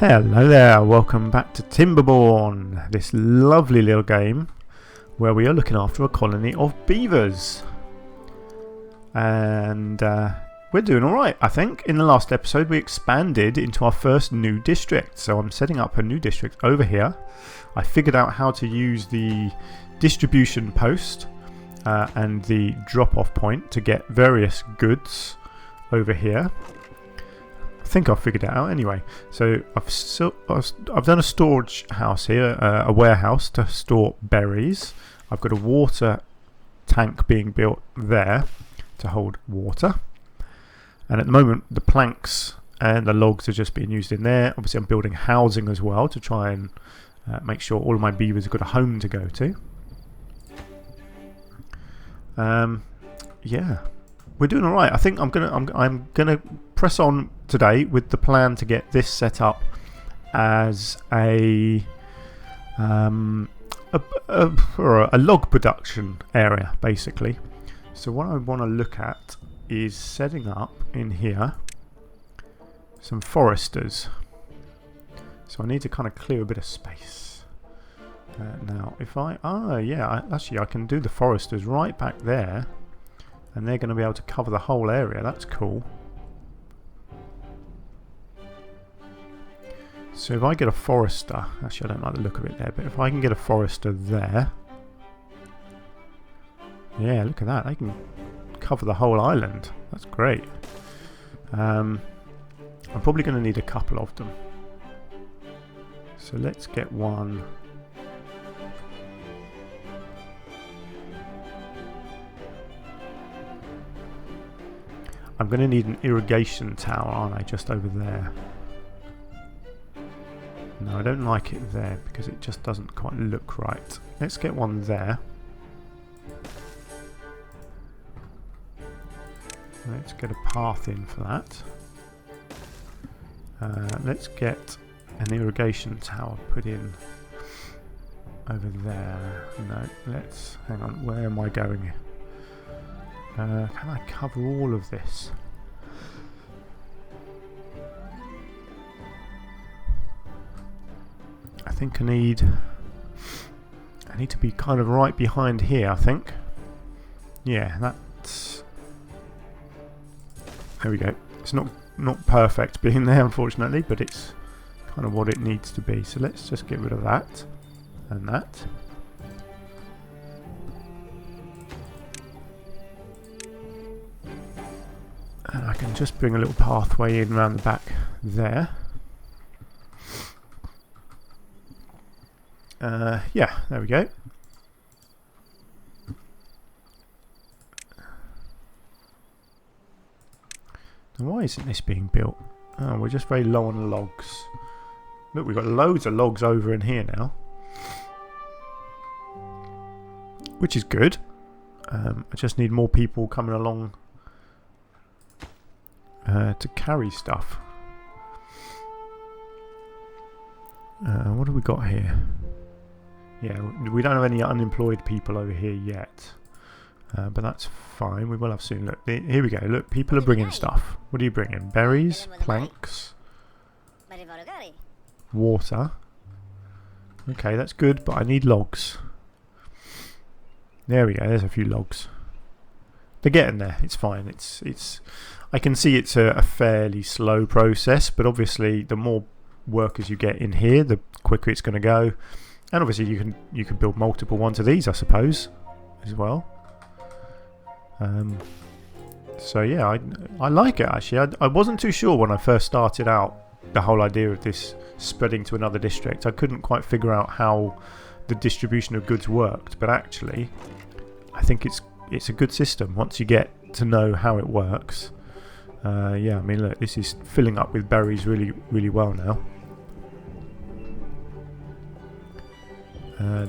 Hello there, welcome back to Timberborn, this lovely little game where we are looking after a colony of beavers. And we're doing alright, I think. In the last episode we expanded into our first new district, so I'm setting up a new district over here. I figured out how to use the distribution post and the drop-off point to get various goods over here. I think I've figured it out anyway. So I've done a storage house here, a warehouse to store berries. I've got a water tank being built there to hold water. And at the moment the planks and the logs are just being used in there. Obviously I'm building housing as well to try and make sure all of my beavers have got a home to go to. Yeah, we're doing all right. I think I'm gonna press on today with the plan to get this set up as a log production area, basically. So what I want to look at is setting up in here some foresters. So I need to kind of clear a bit of space. Now if I actually I can do the foresters right back there, and they're going to be able to cover the whole area. That's cool. So if I get a forester, actually I don't like the look of it there, but if I can get a forester there, yeah, look at that, they can cover the whole island. That's great. I'm probably going to need a couple of them. So let's get one. I'm going to need an irrigation tower, aren't I, just over there. No, I don't like it there because it just doesn't quite look right. Let's get one there. Let's get a path in for that. Let's get an irrigation tower put in over there. No, let's hang on. Where am I going? Can I cover all of this? I think I need to be kind of right behind here, I think. Yeah, that's... There we go. It's not perfect being there, unfortunately, but it's kind of what it needs to be. So let's just get rid of that and that. And I can just bring a little pathway in around the back there. Yeah, there we go. Now why isn't this being built? Oh, we're just very low on logs. Look, we've got loads of logs over in here now, which is good. I just need more people coming along to carry stuff. What have we got here? Yeah, we don't have any unemployed people over here yet, but that's fine. We will have soon. Look, here we go. Look, people are bringing stuff. What are you bringing? Berries, planks, water. Okay, that's good, but I need logs. There we go. There's a few logs. They're getting there. It's fine. It's. I can see it's a fairly slow process, but obviously the more workers you get in here, the quicker it's going to go. And obviously you can build multiple ones of these, I suppose, as well. So yeah, I like it actually. I wasn't too sure when I first started out the whole idea of this spreading to another district. I couldn't quite figure out how the distribution of goods worked, but actually I think it's a good system once you get to know how it works. Yeah, I mean look, this is filling up with berries really, really well now.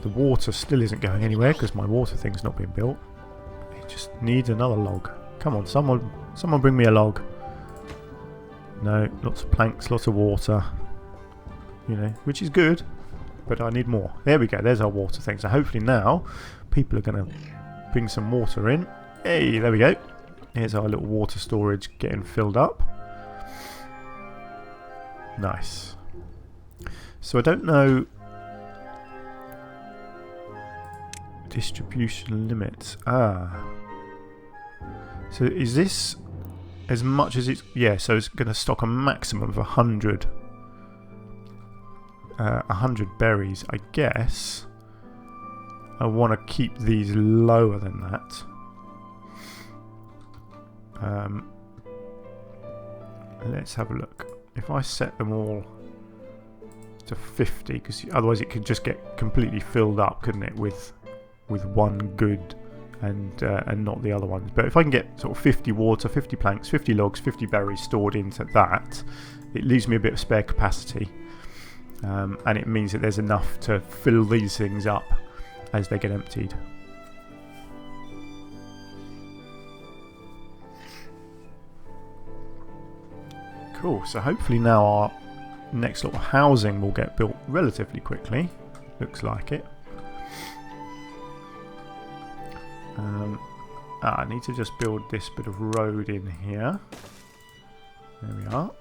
The water still isn't going anywhere because my water thing's not been built. It just needs another log. Come on, someone bring me a log. No, lots of planks, lots of water. You know, which is good, but I need more. There we go, there's our water thing. So hopefully now people are going to bring some water in. Hey, there we go. Here's our little water storage getting filled up. Nice. So I don't know. Distribution limits. Ah. So is this as much as it's... Yeah, so it's going to stock a maximum of 100 berries. I guess I want to keep these lower than that. Let's have a look. If I set them all to 50, because otherwise it could just get completely filled up, couldn't it, with one good and not the other ones. But if I can get sort of 50 water, 50 planks, 50 logs, 50 berries stored into that, it leaves me a bit of spare capacity, and it means that there's enough to fill these things up as they get emptied. Cool, so hopefully now our next lot of housing will get built relatively quickly. Looks like it. I need to just build this bit of road in here. There we are.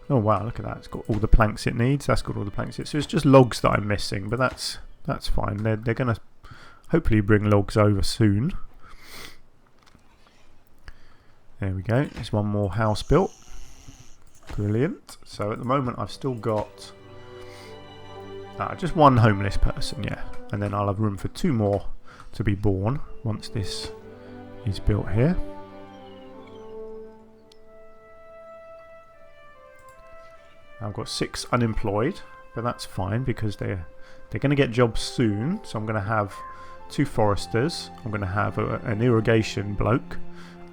Oh wow, look at that. It's got all the planks it needs. That's got all the planks. So it's just logs that I'm missing, but that's fine. They're going to hopefully bring logs over soon. There we go. There's one more house built. Brilliant. So at the moment I've still got just one homeless person, yeah. And then I'll have room for 2 more to be born once this is built here. I've got 6 unemployed, but that's fine because they're going to get jobs soon. So I'm going to have 2 foresters. I'm going to have an irrigation bloke.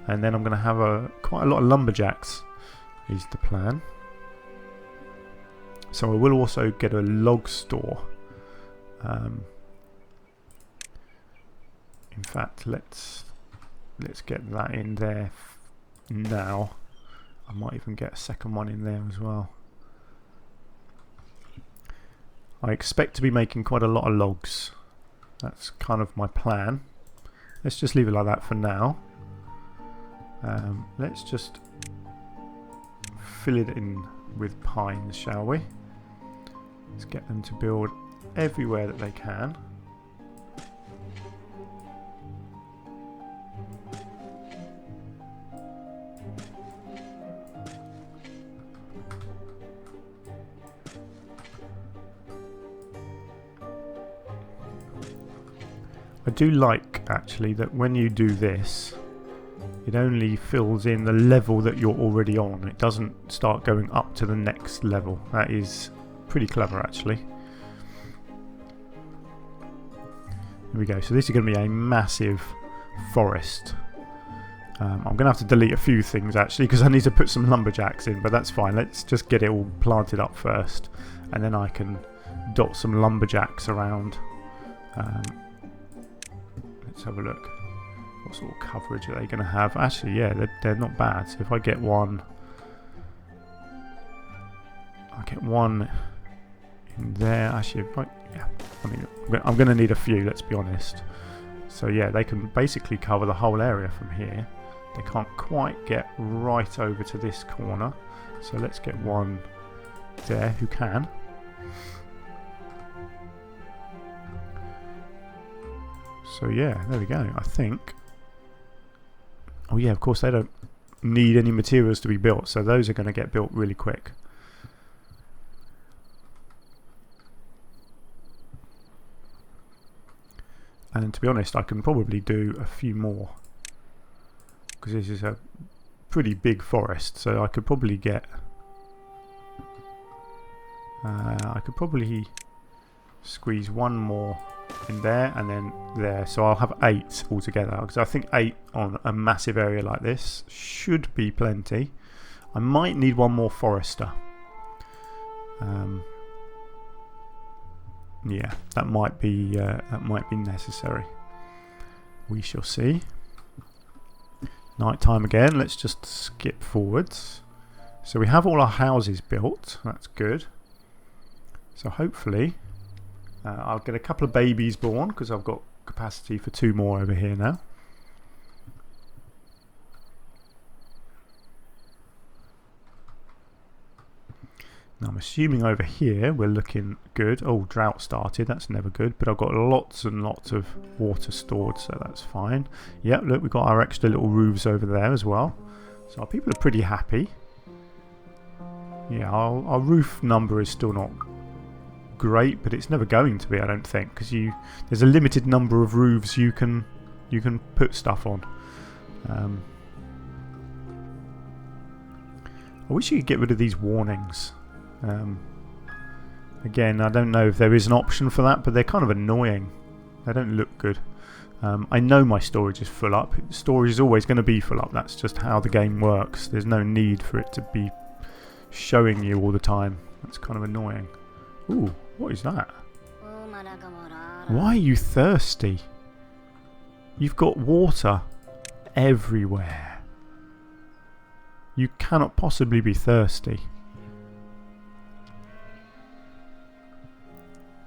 And then I'm going to have quite a lot of lumberjacks, is the plan. So I will also get a log store. In fact, let's get that in there now. I might even get a second one in there as well. I expect to be making quite a lot of logs. That's kind of my plan. Let's just leave it like that for now. Let's just fill it in with pines, shall we? Let's get them to build everywhere that they can. I do like actually that when you do this, it only fills in the level that you're already on. It doesn't start going up to the next level. That is pretty clever actually. There we go. So this is going to be a massive forest. I'm going to have to delete a few things actually because I need to put some lumberjacks in, but that's fine. Let's just get it all planted up first and then I can dot some lumberjacks around. Let's have a look. What sort of coverage are they going to have? Actually, yeah, they're not bad. So if I get one... I'll get one in there. Actually, I mean, I'm going to need a few, let's be honest. So yeah, they can basically cover the whole area from here. They can't quite get right over to this corner. So let's get one there who can. So yeah, there we go. I think... Oh yeah, of course they don't need any materials to be built, so those are going to get built really quick. And to be honest, I can probably do a few more because this is a pretty big forest, so I could probably get... I could probably squeeze one more in there and then there, so I'll have 8 altogether because I think 8 on a massive area like this should be plenty. I might need one more forester. Yeah, that might be necessary. We shall see. Night time again. Let's just skip forwards. So we have all our houses built. That's good. So hopefully I'll get a couple of babies born because I've got capacity for 2 more over here now. Now I'm assuming over here we're looking good. Oh, drought started, that's never good, but I've got lots and lots of water stored, so that's fine. Yep, look, we've got our extra little roofs over there as well. So our people are pretty happy. Yeah, our roof number is still not great, but it's never going to be, I don't think, because there's a limited number of roofs you can put stuff on. I wish you could get rid of these warnings. Again, I don't know if there is an option for that, but they're kind of annoying. They don't look good. I know my storage is full up. Storage is always going to be full up. That's just how the game works. There's no need for it to be showing you all the time. That's kind of annoying. Ooh, what is that? Why are you thirsty? You've got water everywhere. You cannot possibly be thirsty.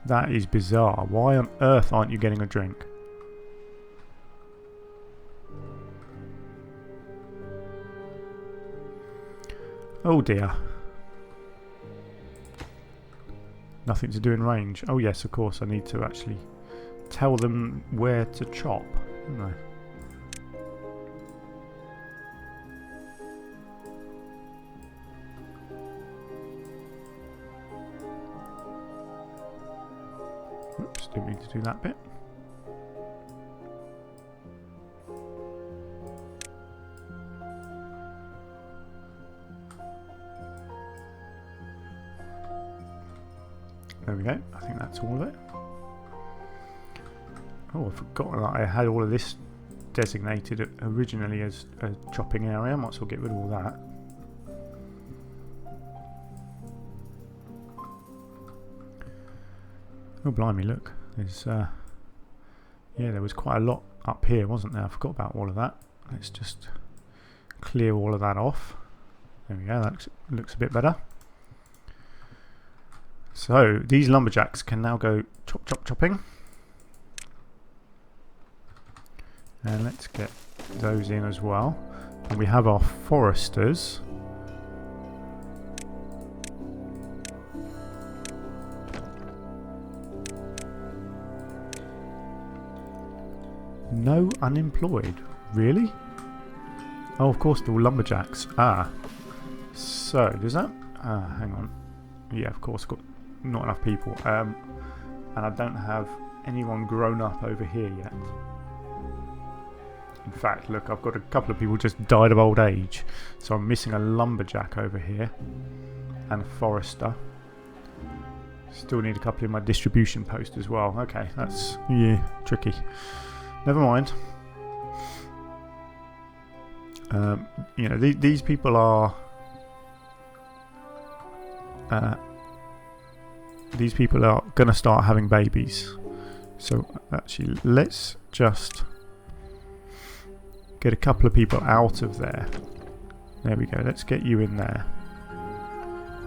That is bizarre. Why on earth aren't you getting a drink? Oh dear. Nothing to do in range. Oh yes, of course, I need to actually tell them where to chop, don't I? Oops, didn't mean to do that bit. There we go, I think that's all of it. Oh, I forgot that I had all of this designated originally as a chopping area. I might as well get rid of all that. Oh blimey, look, there's yeah, there was quite a lot up here, wasn't there? I forgot about all of that. Let's just clear all of that off. There we go, that looks a bit better. So these lumberjacks can now go chopping. And let's get those in as well. And we have our foresters. No unemployed. Really? Oh, of course, they're all lumberjacks. Ah. So, does that... hang on. Yeah, of course, got not enough people. And I don't have anyone grown up over here yet. In fact, look, I've got a couple of people just died of old age. So I'm missing a lumberjack over here. And a forester. Still need a couple in my distribution post as well. Okay, that's, yeah, tricky. Never mind. You know, these people are... these people are going to start having babies. So actually, let's just get a couple of people out of there. There we go. Let's get you in there.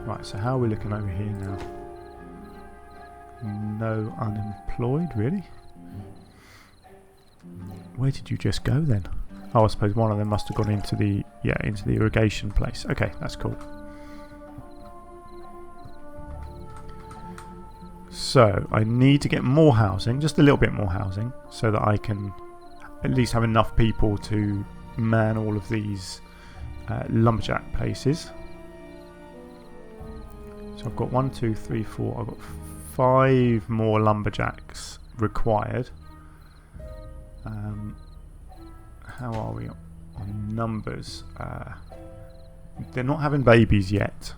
Right, so how are we looking over here now? No unemployed, really? Where did you just go then? Oh, I suppose one of them must have gone into the into the irrigation place. Okay, that's cool. So I need to get more housing, just a little bit more housing, so that I can at least have enough people to man all of these lumberjack places. So I've got 1, 2, 3, 4. I've got 5 more lumberjacks required. How are we on numbers? They're not having babies yet.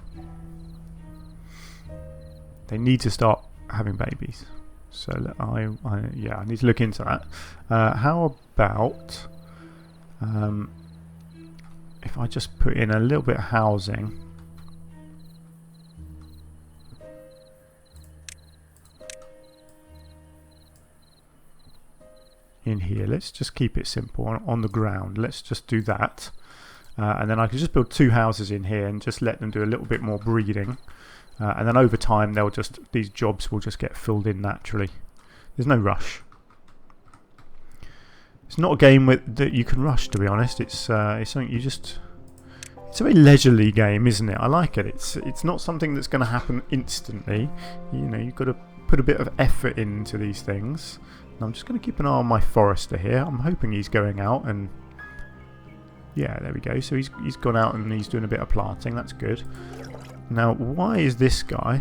They need to start having babies. So I need to look into that. How about if I just put in a little bit of housing? In here, let's just keep it simple on the ground. Let's just do that, and then I can just build 2 houses in here and just let them do a little bit more breeding, and then over time these jobs will just get filled in naturally. There's no rush. It's not a game that you can rush, to be honest. It's something it's It's a very leisurely game, isn't it? I like it. It's not something that's going to happen instantly. You know, you've got to put a bit of effort into these things. And I'm just going to keep an eye on my forester here. I'm hoping he's going out and... Yeah, there we go. So he's gone out and he's doing a bit of planting. That's good. Now, why is this guy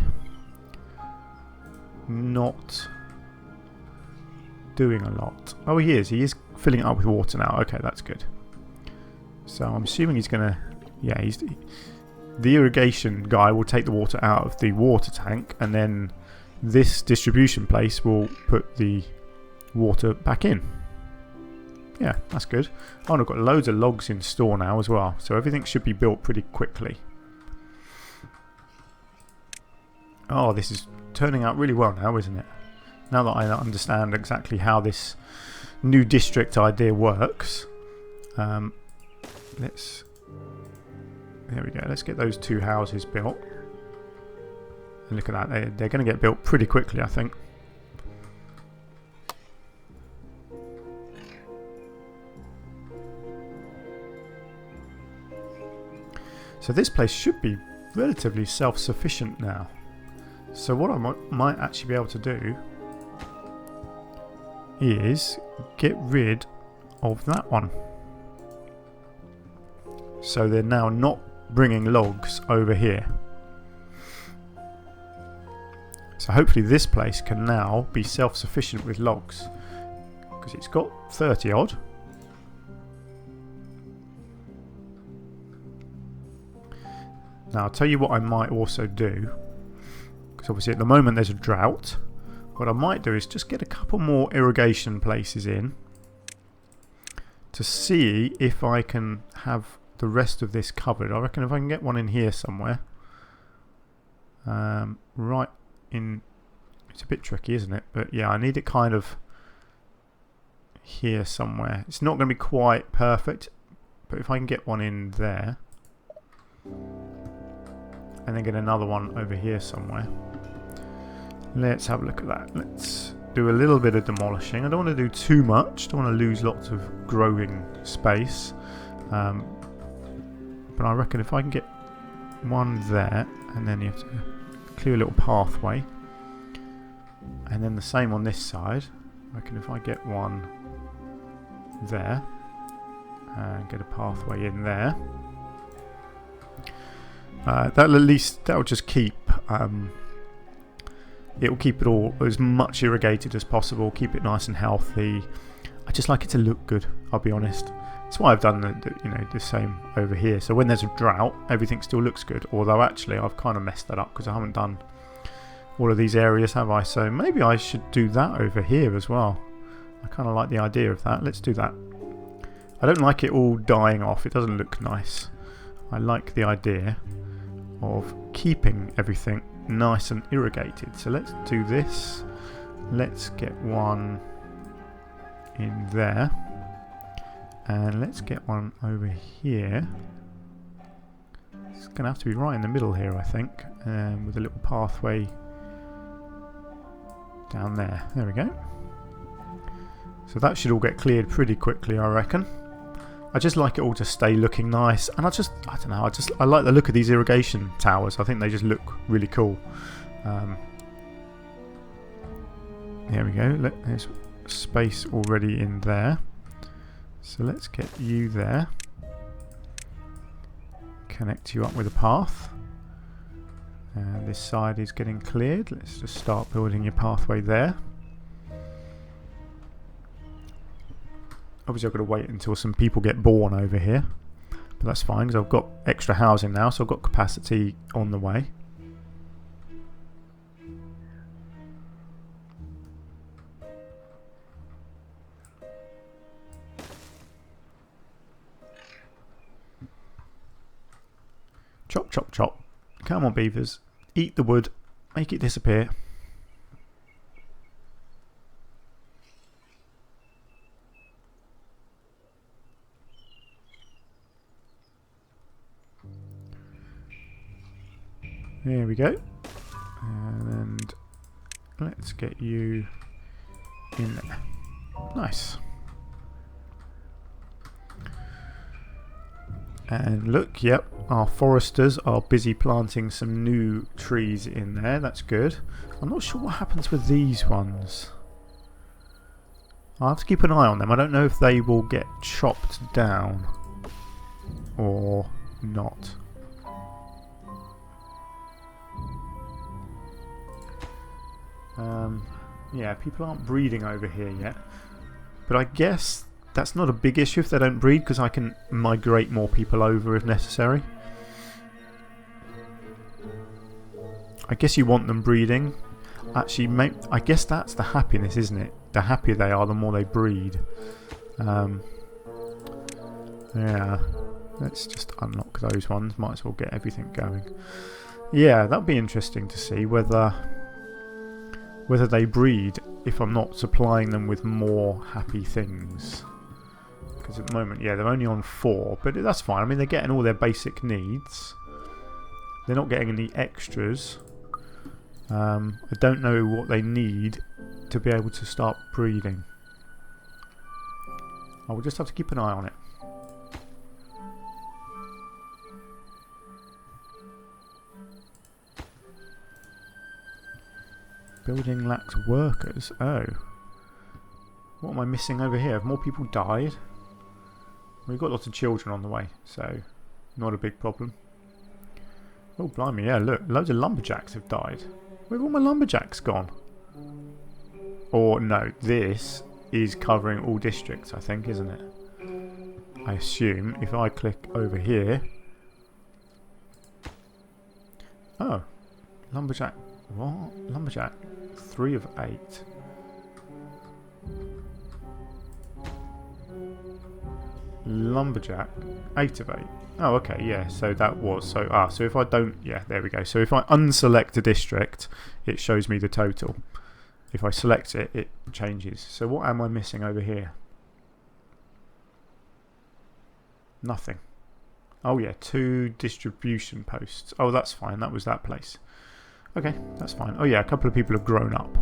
not doing a lot? Oh, he is. He is filling it up with water now. Okay, that's good. So I'm assuming he's going to... Yeah, the irrigation guy will take the water out of the water tank, and then this distribution place will put the water back in. Yeah, that's good. Oh, and I've got loads of logs in store now as well, so everything should be built pretty quickly. Oh, this is turning out really well now, isn't it? Now that I understand exactly how this new district idea works. There we go. Let's get those 2 houses built. And look at that. They're going to get built pretty quickly, I think. So this place should be relatively self-sufficient now. So what I might actually be able to do is get rid of that one. So they're now not bringing logs over here. So hopefully this place can now be self-sufficient with logs, because it's got 30 odd. Now I'll tell you what I might also do, because obviously at the moment there's a drought. What I might do is just get a couple more irrigation places in to see if I can have the rest of this covered. I reckon if I can get one in here somewhere, right in, it's a bit tricky, isn't it? But yeah, I need it kind of here somewhere. It's not going to be quite perfect, but if I can get one in there and then get another one over here somewhere. Let's have a look at that. Let's do a little bit of demolishing. I don't want to do too much. Don't want to lose lots of growing space. But I reckon if I can get one there, and then you have to clear a little pathway, and then the same on this side. I reckon if I get one there and get a pathway in there, that'll at least, that'll just keep it will keep it all as much irrigated as possible, keep it nice and healthy. I just like it to look good, I'll be honest. That's why I've done the same over here. So when there's a drought, everything still looks good. Although actually I've kind of messed that up because I haven't done all of these areas, have I? So maybe I should do that over here as well. I kind of like the idea of that. Let's do that. I don't like it all dying off. It doesn't look nice. I like the idea of keeping everything nice and irrigated. So let's do this. Let's get one in there. And let's get one over here. It's going to have to be right in the middle here, I think. With a little pathway down there. There we go. So that should all get cleared pretty quickly, I reckon. I just like it all to stay looking nice. And I don't know, I like the look of these irrigation towers. I think they just look really cool. There we go. There's space already in there. So let's get you there. Connect you up with a path. This side is getting cleared. Let's just start building your pathway there. Obviously I've got to wait until some people get born over here. But that's fine because I've got extra housing now, so I've got capacity on the way. Chop, chop, chop. Come on, beavers. Eat the wood. Make it disappear. There we go. And let's get you in there. Nice. And look, yep, our foresters are busy planting some new trees in there. That's good. I'm not sure what happens with these ones. I'll have to keep an eye on them. I don't know if they will get chopped down or not. Yeah, people aren't breeding over here yet. But I guess that's not a big issue if they don't breed, because I can migrate more people over if necessary. I guess you want them breeding. Actually, I guess that's the happiness, isn't it? The happier they are, the more they breed. Yeah, let's just unlock those ones. Might as well get everything going. Yeah, that'll be interesting to see whether they breed if I'm not supplying them with more happy things. Because at the moment, yeah, they're only on 4, but that's fine. I mean, they're getting all their basic needs. They're not getting any extras. I don't know what they need to be able to start breeding. I will just have to keep an eye on it. Building lacks workers. Oh. What am I missing over here? Have more people died? We've got lots of children on the way, so not a big problem. Oh, blimey, yeah, look. Loads of lumberjacks have died. Where have all my lumberjacks gone? Or, no, this is covering all districts, I think, isn't it? I assume if I click over here... Oh. Lumberjack... What? Lumberjack. 3 of 8. Lumberjack. 8 of 8. Oh, okay, yeah, so that was... So if I don't... Yeah, there we go. So if I unselect a district, it shows me the total. If I select it, it changes. So what am I missing over here? Nothing. Oh, yeah, 2 distribution posts. Oh, that's fine. That was that place. Okay, that's fine. Oh, yeah, a couple of people have grown up.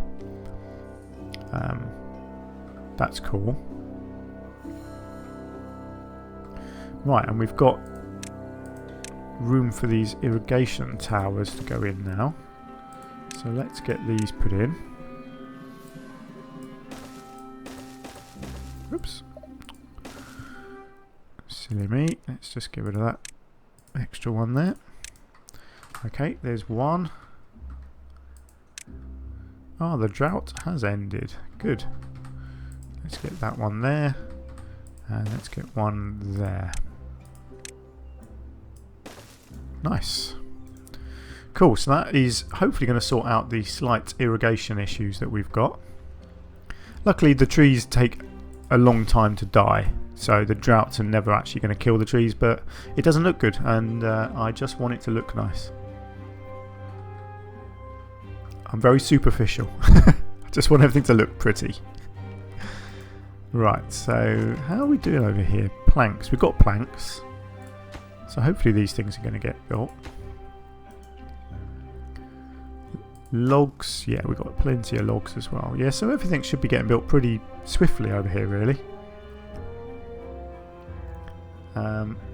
That's cool. Right, and we've got room for these irrigation towers to go in now. So let's get these put in. Oops. Silly me. Let's just get rid of that extra one there. Okay, there's one. Ah, the drought has ended. Good. Let's get that one there. And let's get one there. Nice. Cool, so that is hopefully going to sort out the slight irrigation issues that we've got. Luckily the trees take a long time to die, so the droughts are never actually going to kill the trees, but it doesn't look good, and I just want it to look nice. I'm very superficial. I just want everything to look pretty. Right, so how are we doing over here? Planks. We've got planks. So hopefully these things are going to get built. Logs. Yeah, we've got plenty of logs as well. Yeah, so everything should be getting built pretty swiftly over here, really.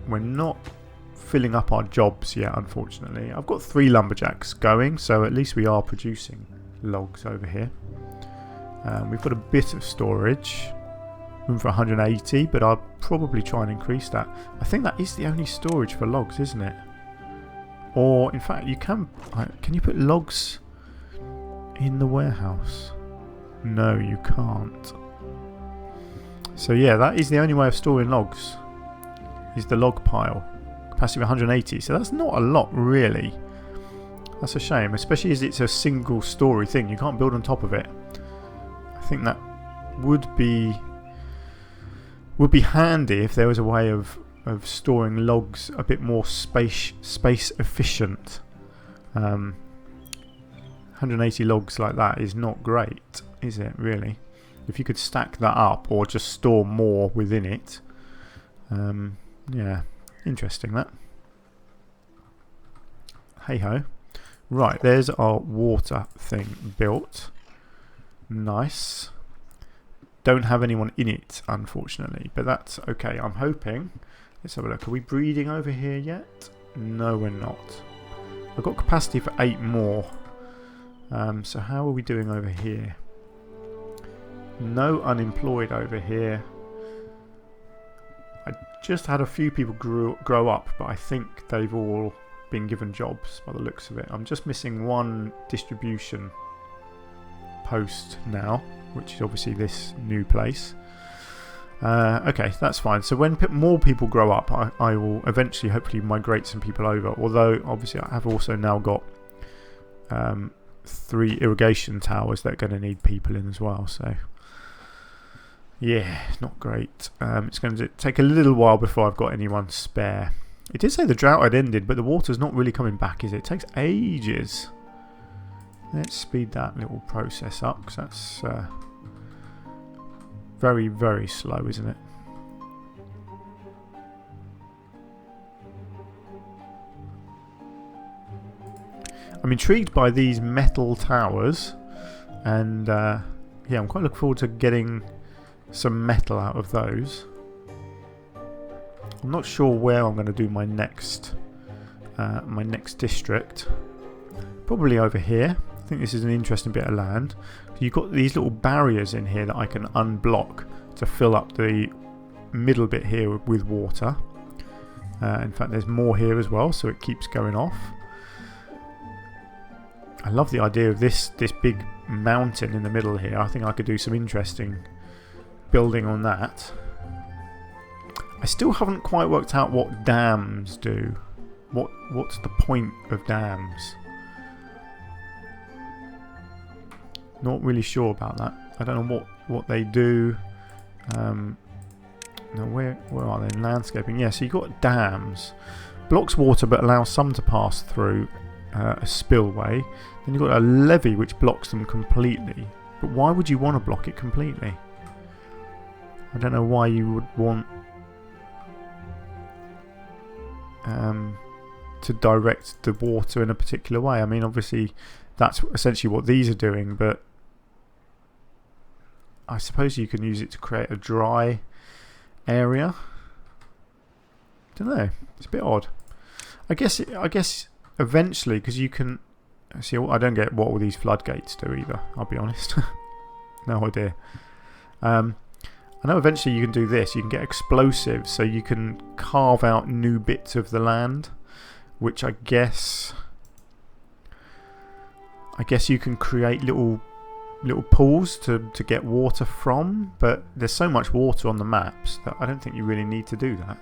We're not filling up our jobs yet, unfortunately. I've got 3 lumberjacks going, so at least we are producing logs over here. We've got a bit of storage, room for 180, but I'll probably try and increase that. I think that is the only storage for logs, isn't it? Or, in fact, you can you put logs in the warehouse? No, you can't. So yeah, that is the only way of storing logs, is the log pile. Capacity of 180, so that's not a lot really. That's a shame, especially as it's a single story thing. You can't build on top of it. I think that would be handy if there was a way of storing logs a bit more space efficient. 180 logs like that is not great, is it really? If you could stack that up or just store more within it. Yeah, interesting that. Hey ho. Right, there's our water thing built. Nice. Don't have anyone in it, unfortunately, but that's okay. I'm hoping Let's have a look. Are we breeding over here yet? No, we're not. I've got capacity for 8 more. So how are we doing over here? No unemployed over here. I just had a few people grow up, but I think they've all been given jobs by the looks of it. I'm just missing one distribution post now, which is obviously this new place. Okay, that's fine. So when more people grow up, I will eventually hopefully migrate some people over, although obviously I have also now got 3 irrigation towers that are going to need people in as well, so yeah, not great. It's going to take a little while before I've got anyone spare. It did say the drought had ended, but the water's not really coming back, is it? It takes ages. Let's speed that little process up, because that's very, very slow, isn't it? I'm intrigued by these metal towers, and yeah, I'm quite looking forward to getting some metal out of those. I'm not sure where I'm going to do my next district. Probably over here. I think this is an interesting bit of land. You've got these little barriers in here that I can unblock to fill up the middle bit here with water. In fact, there's more here as well, so it keeps going off. I love the idea of this big mountain in the middle here. I think I could do some interesting building on that. I still haven't quite worked out what dams do. What's the point of dams? Not really sure about that. I don't know what they do. No, where are they? In landscaping. Yeah, so you've got dams. Blocks water but allows some to pass through a spillway. Then you've got a levee which blocks them completely. But why would you want to block it completely? I don't know why you would want to direct the water in a particular way. I mean, obviously that's essentially what these are doing, but I suppose you can use it to create a dry area. Don't know. It's a bit odd. I guess eventually, because you can see. I don't get what all these floodgates do either. I'll be honest. No idea. I know eventually you can do this. You can get explosives, so you can carve out new bits of the land, which I guess you can create little pools to get water from, but there's so much water on the maps that I don't think you really need to do that.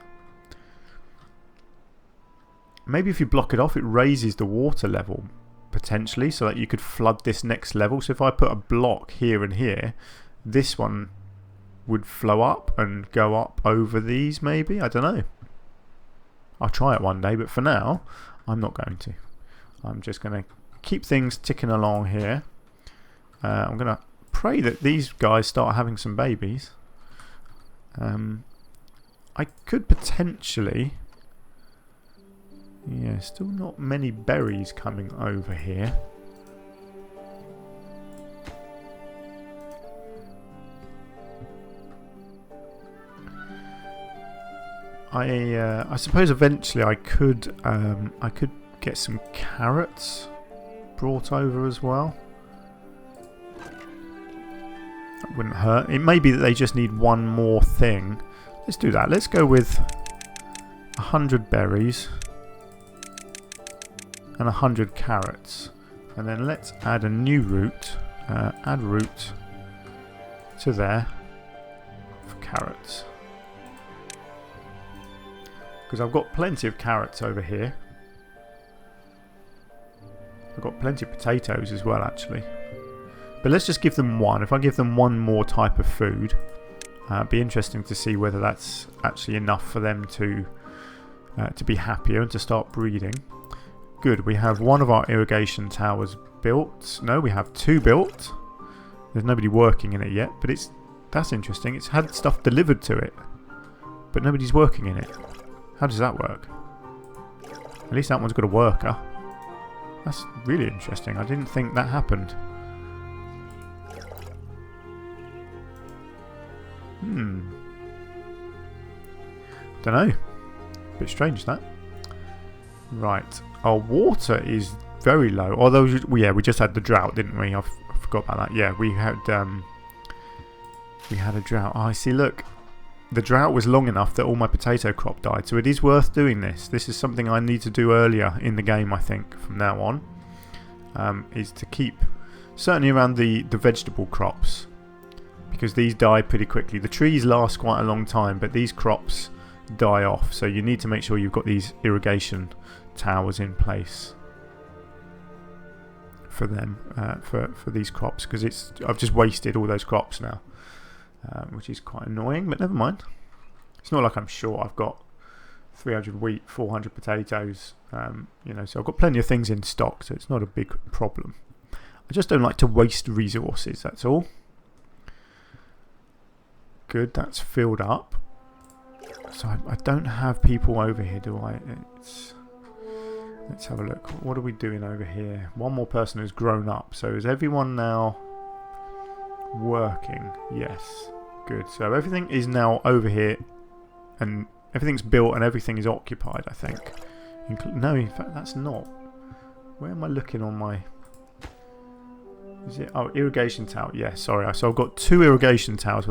Maybe if you block it off, it raises the water level potentially, so that you could flood this next level. So if I put a block here and here, this one would flow up and go up over these, maybe. I don't know. I'll try it one day, but for now I'm not going to. I'm just going to keep things ticking along here. I'm going to pray that these guys start having some babies. I could potentially... Yeah, still not many berries coming over here. I suppose eventually I could get some carrots brought over as well. That wouldn't hurt. It may be that they just need one more thing. Let's do that. Let's go with 100 berries and 100 carrots, and then let's add a new route. Add route to there for carrots, because I've got plenty of carrots over here. I've got plenty of potatoes as well, actually. But let's just give them one. If I give them one more type of food, it'd be interesting to see whether that's actually enough for them to be happier and to start breeding. Good, we have one of our irrigation towers built. No, we have 2 built. There's nobody working in it yet, but that's interesting. It's had stuff delivered to it, but nobody's working in it. How does that work? At least that one's got a worker. That's really interesting. I didn't think that happened. Don't know. bit strange, that. Right. Our water is very low. Although, yeah, we just had the drought, didn't we? I forgot about that. Yeah, we had a drought. Oh, I see, look. The drought was long enough that all my potato crop died. So it is worth doing this. This is something I need to do earlier in the game, I think, from now on. Is to keep, certainly around the vegetable crops. Because these die pretty quickly. The trees last quite a long time, but these crops die off. So you need to make sure you've got these irrigation towers in place for them, for these crops. Because I've just wasted all those crops now. Which is quite annoying, but never mind. It's not like I'm sure I've got 300 wheat, 400 potatoes, you know, so I've got plenty of things in stock, so it's not a big problem. I just don't like to waste resources, that's all. Good, that's filled up. So I don't have people over here, do I? Let's have a look. What are we doing over here? One more person has grown up, so is everyone now working? Yes, good. So everything is now over here and everything's built and everything is occupied, I think. No, in fact that's not. Where am I looking on my... Is it... Oh, irrigation tower. Yeah, sorry. So I've got 2 irrigation towers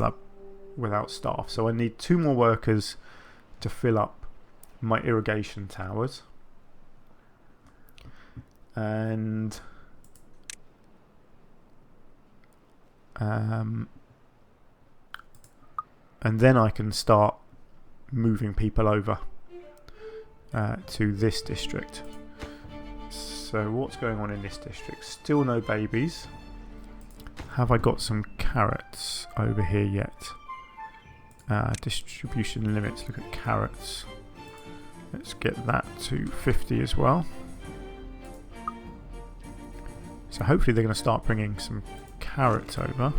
without staff. So I need 2 more workers to fill up my irrigation towers. And... and then I can start moving people over to this district. So what's going on in this district? Still no babies. Have I got some carrots over here yet? Distribution limits, look at carrots. Let's get that to 50 as well. So hopefully they're going to start bringing some carrots over.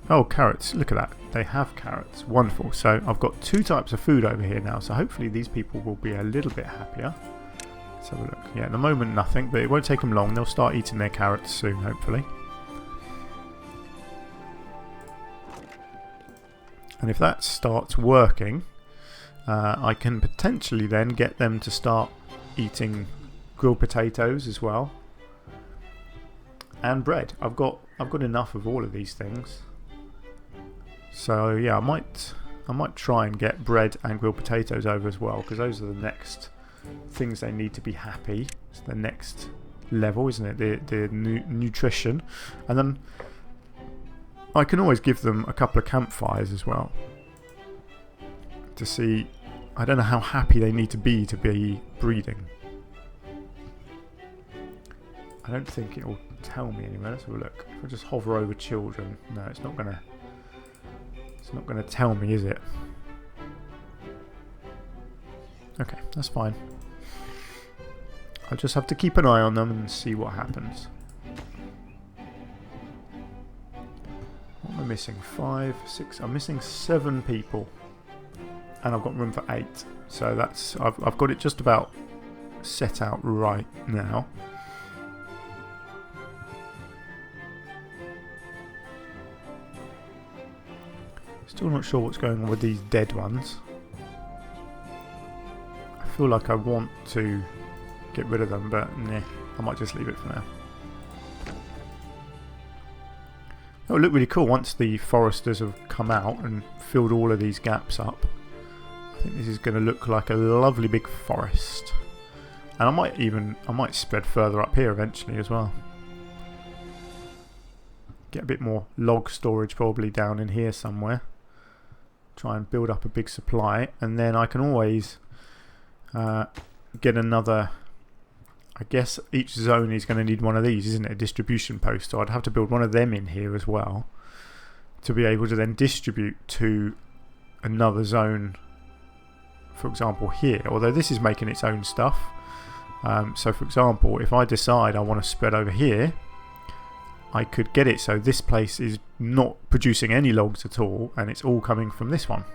Oh, carrots, look at that. They have carrots. Wonderful. So I've got 2 types of food over here now. So hopefully these people will be a little bit happier. Let's have a look. Yeah, at the moment nothing, but it won't take them long. They'll start eating their carrots soon, hopefully. And if that starts working, I can potentially then get them to start eating grilled potatoes as well. And bread. I've got enough of all of these things. So yeah, I might try and get bread and grilled potatoes over as well, because those are the next things they need to be happy. It's the next level, isn't it? The nutrition. And then I can always give them a couple of campfires as well to see. I don't know how happy they need to be breeding. I don't think it will tell me anywhere. Let's have a look. If I just hover over children, no, it's not gonna tell me, is it? Okay, that's fine. I'll just have to keep an eye on them and see what happens. What am I missing? 5, 6. I'm missing 7 people, and I've got room for 8. So that's I've got it just about set out right now. Still not sure what's going on with these dead ones. I feel like I want to get rid of them, but nah, I might just leave it for now. It will look really cool once the foresters have come out and filled all of these gaps up. I think this is going to look like a lovely big forest. And I might spread further up here eventually as well. Get a bit more log storage probably down in here somewhere. Try and build up a big supply, and then I can always get another. I guess each zone is going to need one of these, isn't it? A distribution post. So I'd have to build one of them in here as well to be able to then distribute to another zone. For example, here. Although this is making its own stuff. So for example, if I decide I want to spread over here, I could get it so this place is not producing any logs at all, and it's all coming from this one.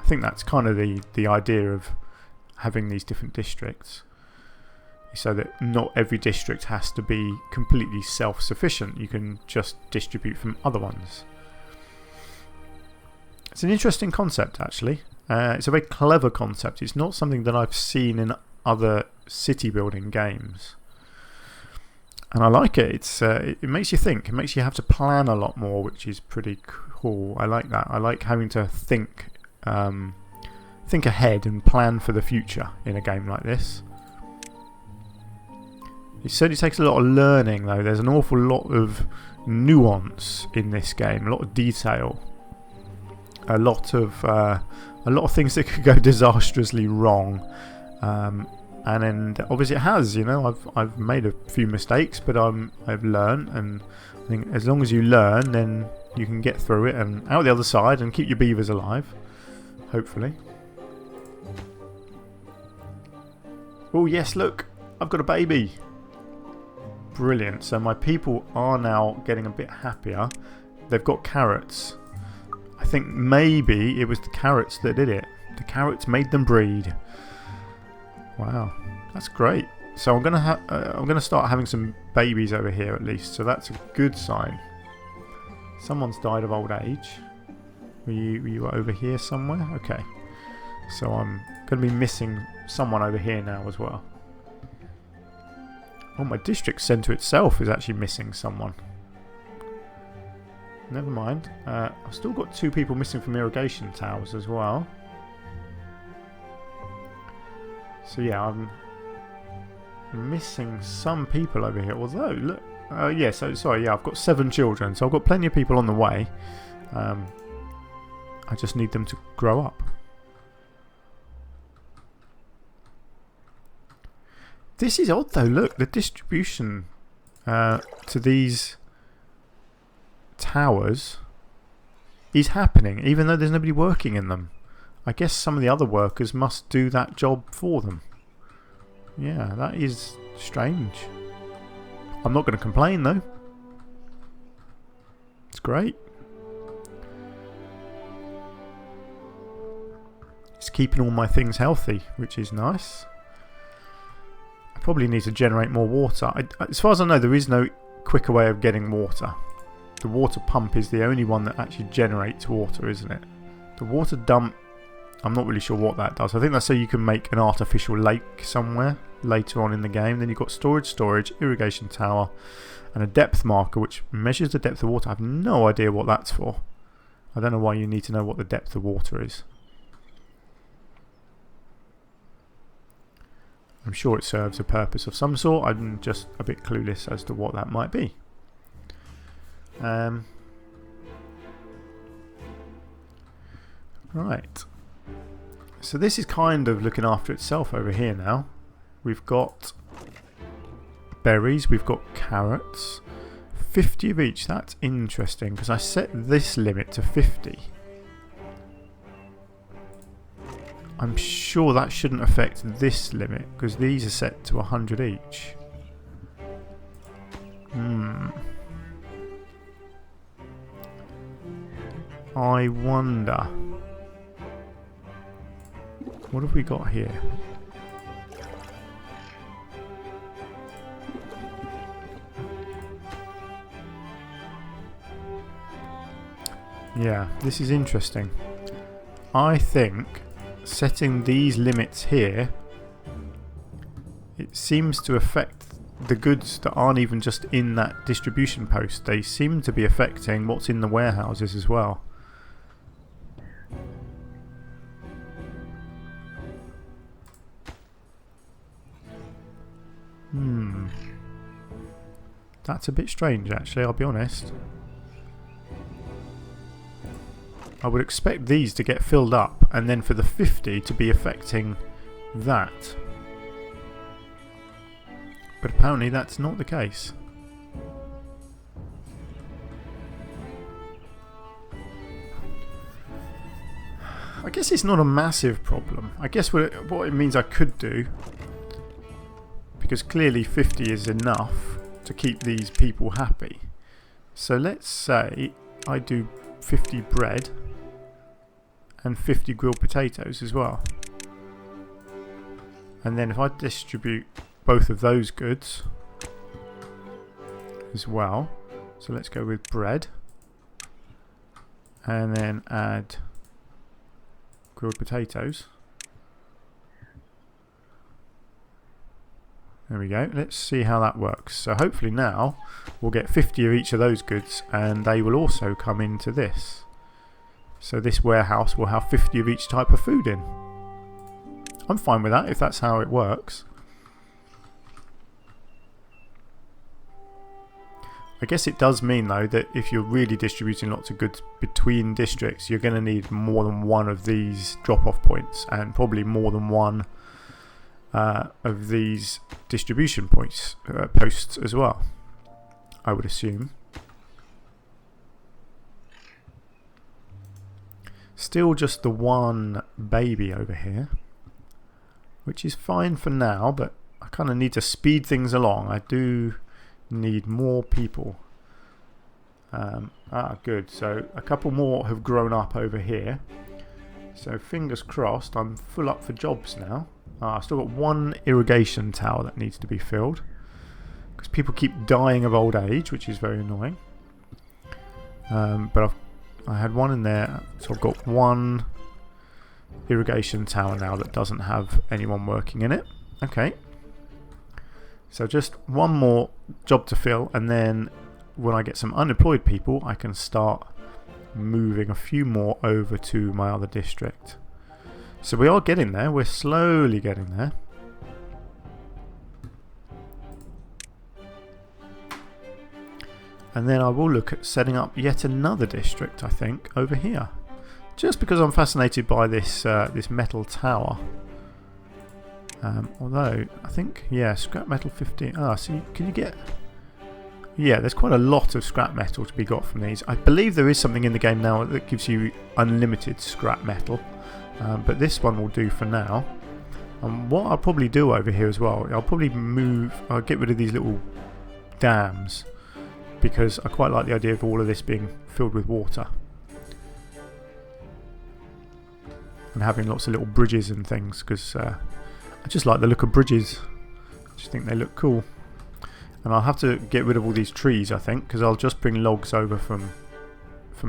I think that's kind of the idea of having these different districts, so that not every district has to be completely self-sufficient. You can just distribute from other ones. It's an interesting concept, actually. It's a very clever concept. It's not something that I've seen in other city building games, and I like it. It makes you think. It makes you have to plan a lot more, which is pretty cool. I like that. I like having to think ahead and plan for the future in a game like this. It certainly takes a lot of learning, though. There's an awful lot of nuance in this game, a lot of detail, a lot of things that could go disastrously wrong. And obviously it has. You know, I've made a few mistakes, but I've learned, and I think as long as you learn, then you can get through it and out the other side and keep your beavers alive, hopefully. Oh yes, look, I've got a baby. Brilliant. So my people are now getting a bit happier. They've got carrots. I think maybe it was the carrots that did it. The carrots made them breed. Wow, that's great. So I'm gonna start having some babies over here at least. So that's a good sign. Someone's died of old age. Were you over here somewhere? Okay. So I'm gonna be missing someone over here now as well. Oh, my district centre itself is actually missing someone. Never mind. I've still got 2 people missing from Irrigation Towers as well. So yeah, I'm missing some people over here. Although, look, yeah. So sorry, yeah, I've got 7 children, so I've got plenty of people on the way. I just need them to grow up. This is odd though. Look, the distribution to these towers is happening, even though there's nobody working in them. I guess some of the other workers must do that job for them. Yeah, that is strange. I'm not going to complain though. It's great. It's keeping all my things healthy, which is nice. I probably need to generate more water. As far as I know, there is no quicker way of getting water. The water pump is the only one that actually generates water, isn't it? The water dump, I'm not really sure what that does. I think that's so you can make an artificial lake somewhere later on in the game. Then you've got storage, irrigation tower, and a depth marker which measures the depth of water. I have no idea what that's for. I don't know why you need to know what the depth of water is. I'm sure it serves a purpose of some sort. I'm just a bit clueless as to what that might be. Right. So this is kind of looking after itself over here now. We've got berries, we've got carrots. 50 of each. That's interesting because I set this limit to 50. I'm sure that shouldn't affect this limit because these are set to 100 each. I wonder. What have we got here? Yeah, this is interesting. I think setting these limits here, it seems to affect the goods that aren't even just in that distribution post. They seem to be affecting what's in the warehouses as well. That's a bit strange actually, I'll be honest. I would expect these to get filled up and then for the 50 to be affecting that. But apparently that's not the case. I guess it's not a massive problem. I guess what it means I could do, because clearly 50 is enough to keep these people happy. So let's say I do 50 bread and 50 grilled potatoes as well. And then if I distribute both of those goods as well, so let's go with bread and then add grilled potatoes. There we go. Let's see how that works. So hopefully now we'll get 50 of each of those goods, and they will also come into this. So this warehouse will have 50 of each type of food in. I'm fine with that if that's how it works. I guess it does mean though that if you're really distributing lots of goods between districts, you're going to need more than one of these drop-off points, and probably more than one of these distribution points posts as well, I would assume. Still just the one baby over here, which is fine for now, but I kind of need to speed things along. I do need more people. Good. So a couple more have grown up over here. So fingers crossed, I'm full up for jobs now. I've still got one irrigation tower that needs to be filled, because people keep dying of old age, which is very annoying. But I had one in there, so I've got one irrigation tower now that doesn't have anyone working in it. Okay. So just one more job to fill, and then when I get some unemployed people, I can start moving a few more over to my other district. So we are getting there. We're slowly getting there. And then I will look at setting up yet another district, I think, over here. Just because I'm fascinated by this this metal tower. Although, I think, yeah, scrap metal 15. So can you get... Yeah, there's quite a lot of scrap metal to be got from these. I believe there is something in the game now that gives you unlimited scrap metal. But this one will do for now. And what I'll probably do over here as well, I'll get rid of these little dams, because I quite like the idea of all of this being filled with water. And having lots of little bridges and things, because I just like the look of bridges. I just think they look cool. And I'll have to get rid of all these trees, I think, because I'll just bring logs over from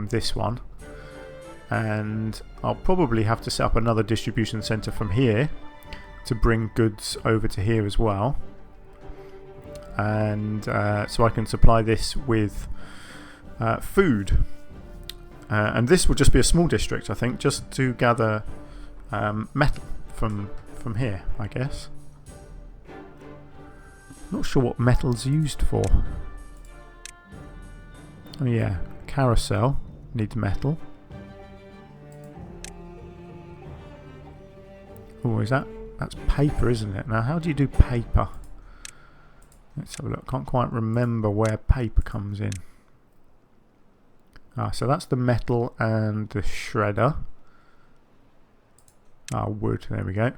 this one. And I'll probably have to set up another distribution centre from here to bring goods over to here as well. And so I can supply this with food. And this will just be a small district, I think, just to gather metal from here, I guess. Not sure what metal's used for. Oh yeah, carousel needs metal. Oh, that's paper, isn't it? Now, how do you do paper? Let's have a look. Can't quite remember where paper comes in. So that's the metal and the shredder. Wood. There we go.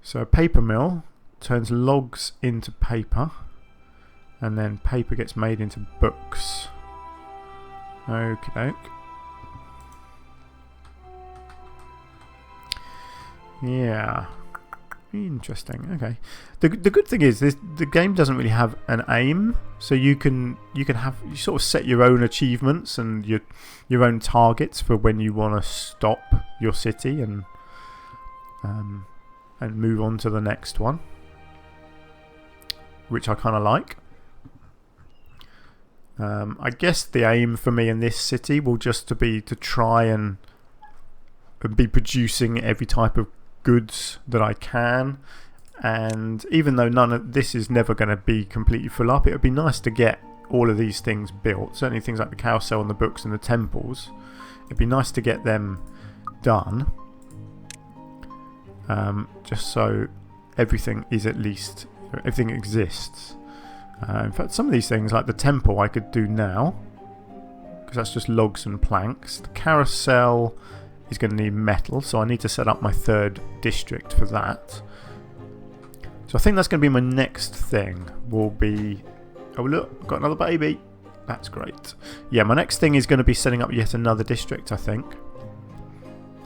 So a paper mill turns logs into paper, and then paper gets made into books. Okie doke. Yeah, interesting. Okay. The good thing is the game doesn't really have an aim, so you sort of set your own achievements and your own targets for when you want to stop your city and move on to the next one, which I kind of like. I guess the aim for me in this city will just be to try and be producing every type of goods that I can, and even though none of this is never going to be completely full up, it would be nice to get all of these things built. Certainly things like the carousel and the books and the temples, it'd be nice to get them done, just so everything exists. In fact, some of these things like the temple I could do now, because that's just logs and planks. The carousel is going to need metal, so I need to set up my third district for that. So I think that's going to be my next thing. Will be... Oh look, I've got another baby. That's great. Yeah, my next thing is going to be setting up yet another district, I think.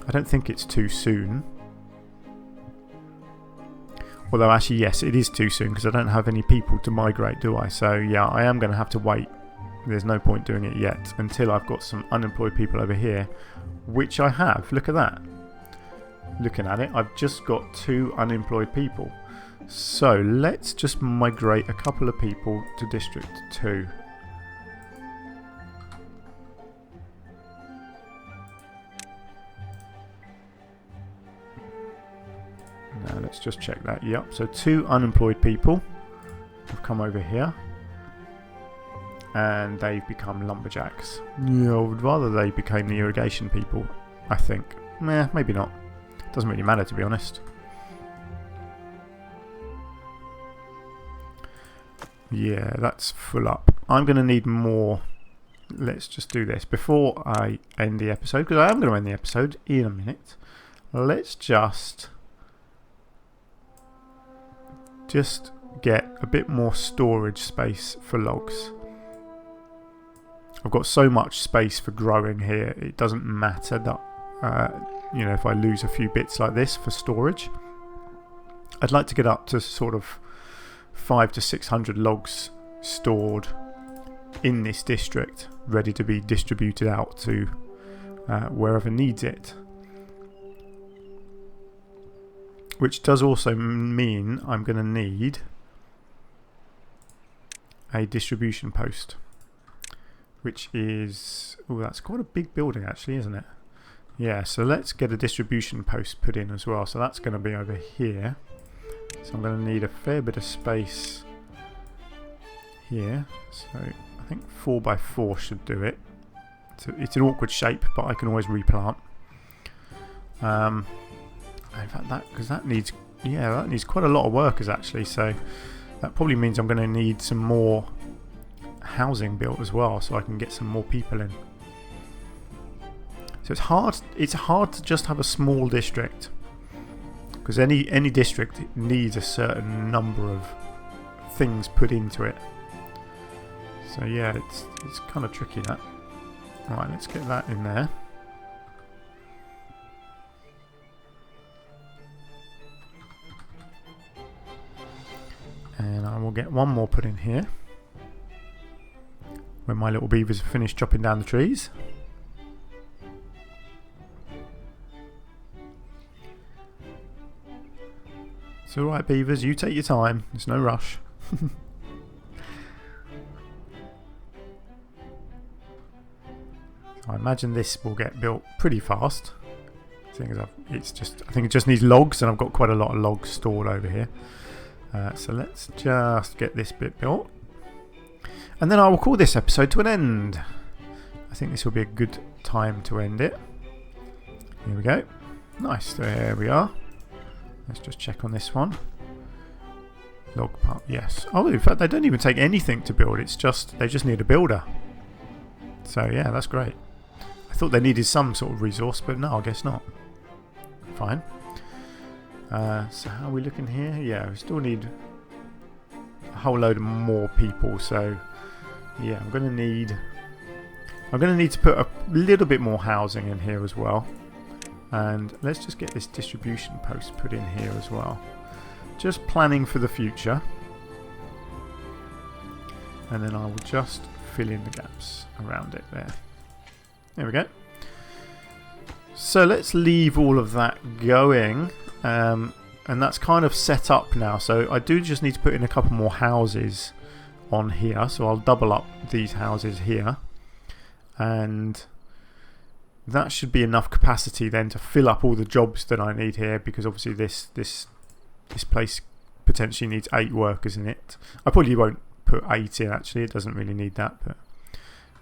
I don't think it's too soon. Although actually yes, it is too soon, because I don't have any people to migrate, do I? So yeah, I am going to have to wait. There's no point doing it yet until I've got some unemployed people over here, which I have. Look at that. looking at it, I've just got 2 unemployed people. So let's just migrate a couple of people to District 2. Now let's just check that. Yep, so 2 unemployed people have come over here. And they've become lumberjacks. Yeah, I would rather they became the irrigation people, I think. Maybe not. Doesn't really matter, to be honest. Yeah, that's full up. I'm going to need more. Let's just do this before I end the episode, because I am going to end the episode in a minute. Let's just get a bit more storage space for logs. I've got so much space for growing here, it doesn't matter that you know, if I lose a few bits like this for storage. I'd like to get up to sort of 500 to 600 logs stored in this district, ready to be distributed out to wherever needs it. Which does also mean I'm going to need a distribution post. Which is... oh, that's quite a big building actually, isn't it? Yeah, so let's get a distribution post put in as well. So that's going to be over here. So I'm going to need a fair bit of space here. So I think 4x4 should do it. So it's an awkward shape, but I can always replant. In fact, because that needs... yeah, that needs quite a lot of workers actually. So that probably means I'm going to need some more housing built as well, so I can get some more people in. So it's hard to just have a small district, because any district needs a certain number of things put into it. So yeah, it's kind of tricky that. Alright, let's get that in there. And I will get one more put in here when my little beavers have finished chopping down the trees. It's alright, beavers, you take your time, there's no rush. I imagine this will get built pretty fast. I think it just needs logs, and I've got quite a lot of logs stored over here. So let's just get this bit built. And then I will call this episode to an end. I think this will be a good time to end it. Here we go. Nice, there we are. Let's just check on this one. Log part, yes. Oh, in fact, they don't even take anything to build. It's just, they just need a builder. So yeah, that's great. I thought they needed some sort of resource, but no, I guess not. Fine. So how are we looking here? Yeah, we still need a whole load of more people. So yeah, I'm going to need to put a little bit more housing in here as well. And let's just get this distribution post put in here as well. Just planning for the future. And then I will just fill in the gaps around it there. There we go. So let's leave all of that going. And that's kind of set up now. So I do just need to put in a couple more houses on here. So I'll double up these houses here. And that should be enough capacity then to fill up all the jobs that I need here, because obviously this place potentially needs 8 workers in it. I probably won't put 8 in actually, it doesn't really need that, but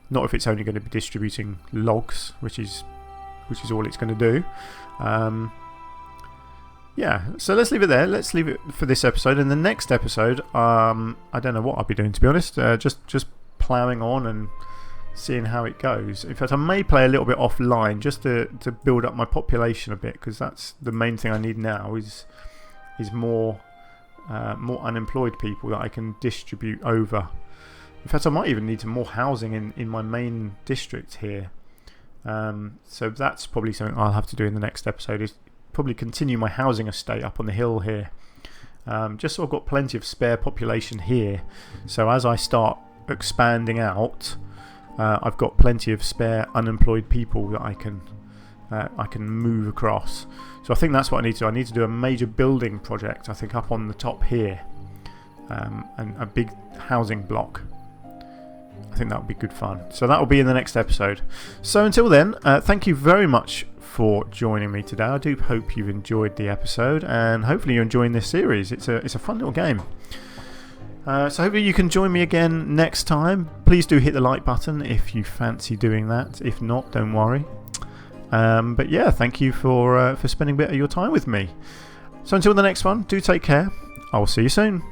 not if it's only going to be distributing logs, which is all it's going to do. Yeah, so let's leave it there. Let's leave it for this episode. In the next episode, I don't know what I'll be doing, to be honest. Just ploughing on and seeing how it goes. In fact, I may play a little bit offline just to build up my population a bit, because that's the main thing I need now is more unemployed people that I can distribute over. In fact, I might even need some more housing in my main district here. So that's probably something I'll have to do in the next episode, is probably continue my housing estate up on the hill here. Just so I've got plenty of spare population here. So as I start expanding out, I've got plenty of spare unemployed people that I can I can move across. So I think that's what I need to do. I need to do a major building project, I think, up on the top here, and a big housing block. I think that would be good fun. So that will be in the next episode. So until then, thank you very much for joining me today. I do hope you've enjoyed the episode, and hopefully you're enjoying this series. It's a fun little game. So hopefully you can join me again next time. Please do hit the like button if you fancy doing that. If not, don't worry. But yeah, thank you for spending a bit of your time with me. So until the next one, do take care. I will see you soon.